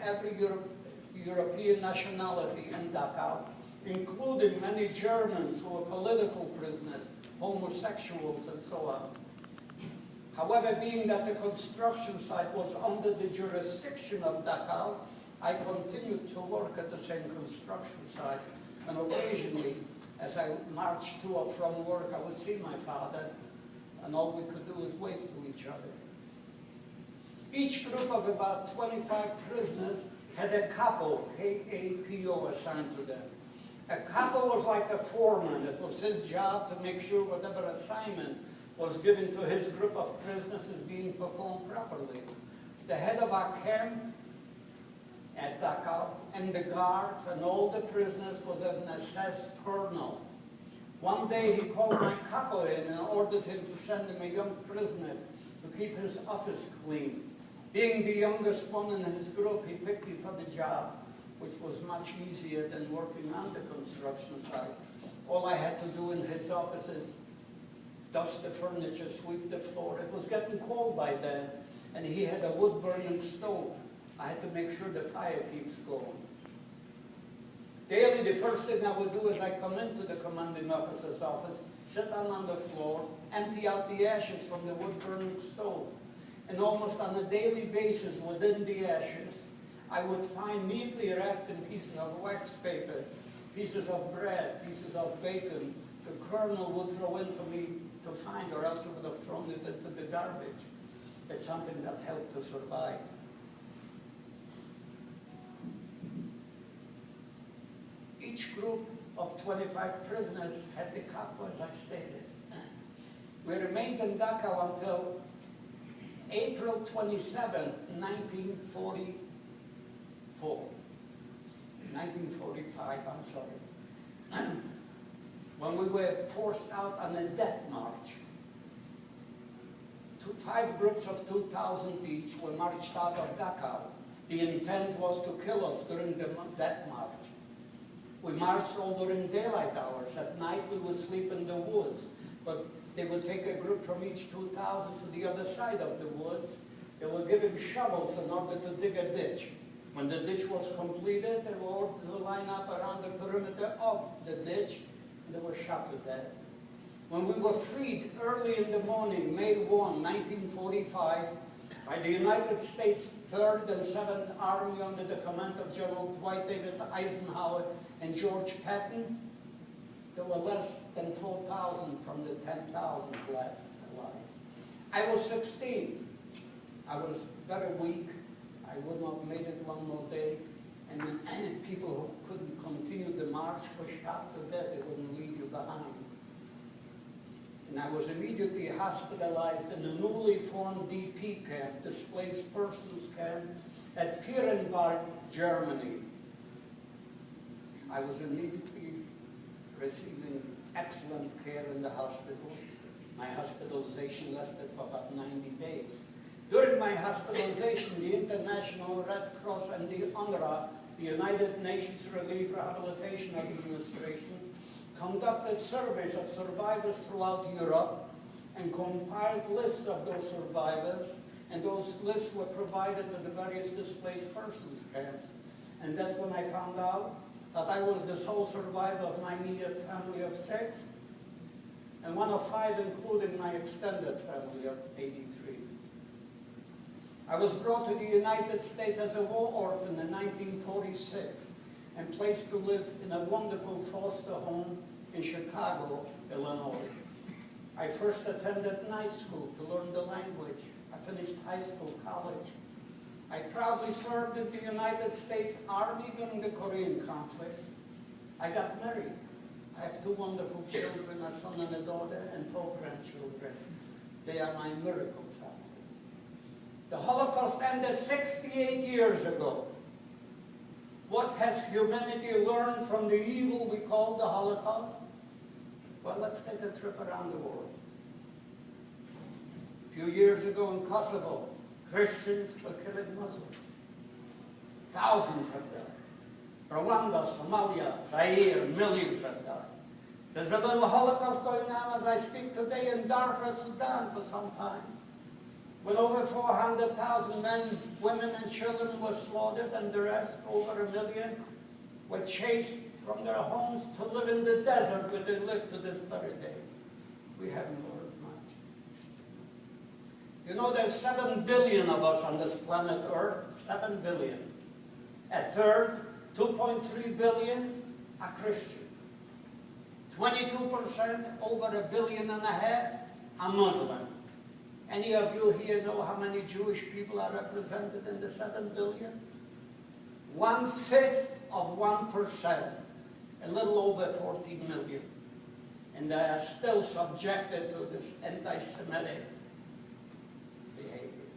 every European nationality in Dachau, including many Germans who were political prisoners, homosexuals, and so on. However, being that the construction site was under the jurisdiction of Dachau, I continued to work at the same construction site, and occasionally, as I marched to or from work, I would see my father, and all we could do was wave to each other. Each group of about 25 prisoners had a capo, K-A-P-O, assigned to them. A capo was like a foreman. It was his job to make sure whatever assignment was given to his group of prisoners is being performed properly. The head of our camp at Dachau, and the guards and all the prisoners was an SS colonel. One day he called my capo in and ordered him to send him a young prisoner to keep his office clean. Being the youngest one in his group, he picked me for the job, which was much easier than working on the construction site. All I had to do in his office is dust the furniture, sweep the floor. It was getting cold by then, and he had a wood-burning stove. I had to make sure the fire keeps going. Daily, the first thing I would do is I come into the commanding officer's office, sit down on the floor, empty out the ashes from the wood-burning stove. And almost on a daily basis within the ashes, I would find neatly wrapped in pieces of wax paper, pieces of bread, pieces of bacon. The colonel would throw in for me to find, or else he would have thrown it into the garbage. It's something that helped to survive. Each group of 25 prisoners had the capo, as I stated. We remained in Dachau until April 27, 1945, I'm sorry, when we were forced out on a death march. 5 groups of 2,000 each were marched out of Dachau. The intent was to kill us during the death march. We marched all during daylight hours. At night we would sleep in the woods, but they would take a group from each 2,000 to the other side of the woods. They would give him shovels in order to dig a ditch. When the ditch was completed, they were ordered to line up around the perimeter of the ditch, and they were shot to death. When we were freed early in the morning, May 1, 1945, by the United States 3rd and 7th Army under the command of General Dwight David Eisenhower and George Patton, there were less than 4,000 from the 10,000 left alive. I was 16. I was very weak. I would not have made it one more day. And people who couldn't continue the march were shot to death. They wouldn't leave you behind. And I was immediately hospitalized in a newly formed DP camp, displaced persons camp, at Fehrenwald, Germany. I was immediately receiving excellent care in the hospital. My hospitalization lasted for about 90 days. During my hospitalization, the International Red Cross and the UNRWA, the United Nations Relief Rehabilitation Administration, conducted surveys of survivors throughout Europe and compiled lists of those survivors, and those lists were provided to the various displaced persons camps. And that's when I found out that I was the sole survivor of my immediate family of 6, and one of 5 including my extended family of 83. I was brought to the United States as a war orphan in 1946 and placed to live in a wonderful foster home in Chicago, Illinois. I first attended night school to learn the language. I finished high school, college. I proudly served in the United States Army during the Korean conflict. I got married. I have 2 wonderful children, a son and a daughter, and 4 grandchildren. They are my miracle family. The Holocaust ended 68 years ago. What has humanity learned from the evil we call the Holocaust? Well, let's take a trip around the world. A few years ago in Kosovo, Christians were killing Muslims. Thousands have died. Rwanda, Somalia, Zaire, millions have died. There's a little Holocaust going on as I speak today in Darfur, Sudan for some time. when over 400,000 men, women, and children were slaughtered, and the rest, over 1 million, were chased from their homes to live in the desert where they live to this very day. We haven't learned much. You know, there's 7 billion of us on this planet Earth, 7 billion. A third, 2.3 billion, are Christian. 22%, over 1.5 billion, are Muslim. Any of you here know how many Jewish people are represented in the 7 billion? 1/5 of 1%, a little over 14 million. And they are still subjected to this anti-Semitic behavior.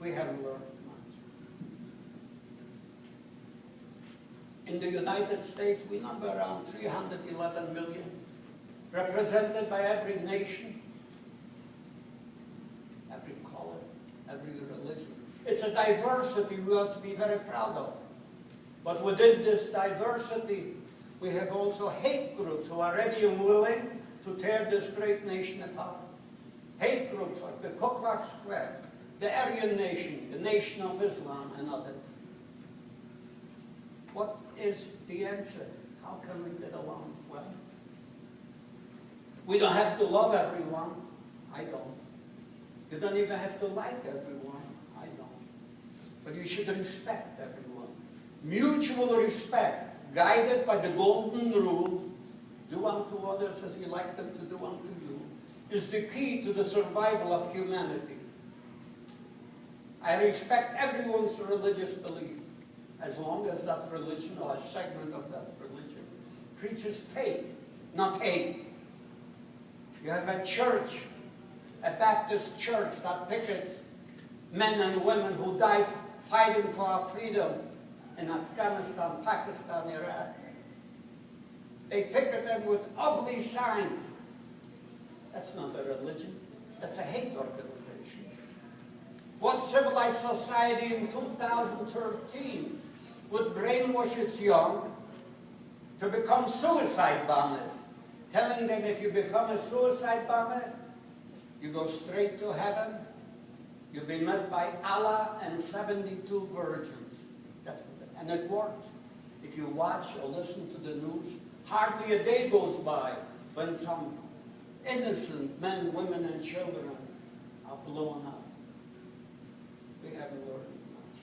We haven't learned much. In the United States, we number around 311 million, represented by every nation, every color, every religion. It's a diversity we ought to be very proud of. But within this diversity, we have also hate groups who are ready and willing to tear this great nation apart. Hate groups like the Ku Klux Klan, the Aryan Nation, the Nation of Islam, and others. What is the answer? How can we get along well? We don't have to love everyone. I don't. You don't even have to like everyone. I don't. But you should respect everyone. Mutual respect, guided by the golden rule, do unto others as you like them to do unto you, is the key to the survival of humanity. I respect everyone's religious belief, as long as that religion or a segment of that religion preaches faith, not hate. You have a church, a Baptist church that pickets men and women who died fighting for our freedom in Afghanistan, Pakistan, Iraq. They picket them with ugly signs. That's not a religion. That's a hate organization. What civilized society in 2013 would brainwash its young to become suicide bombers, telling them if you become a suicide bomber, you go straight to heaven, you'll be met by Allah and 72 virgins. And it works. If you watch or listen to the news, hardly a day goes by when some innocent men, women, and children are blown up. We haven't learned much.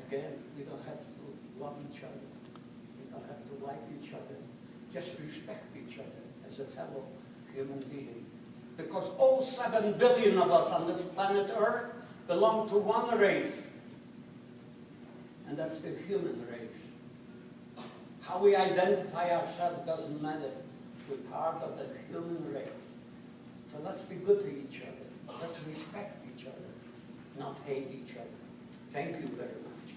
Again, we don't have to love each other. We don't have to like each other. Just respect each other as a fellow human being. Because all 7 billion of us on this planet Earth belong to one race. And that's the human race. How we identify ourselves doesn't matter. We're part of that human race. So let's be good to each other. Let's respect each other, not hate each other. Thank you very much.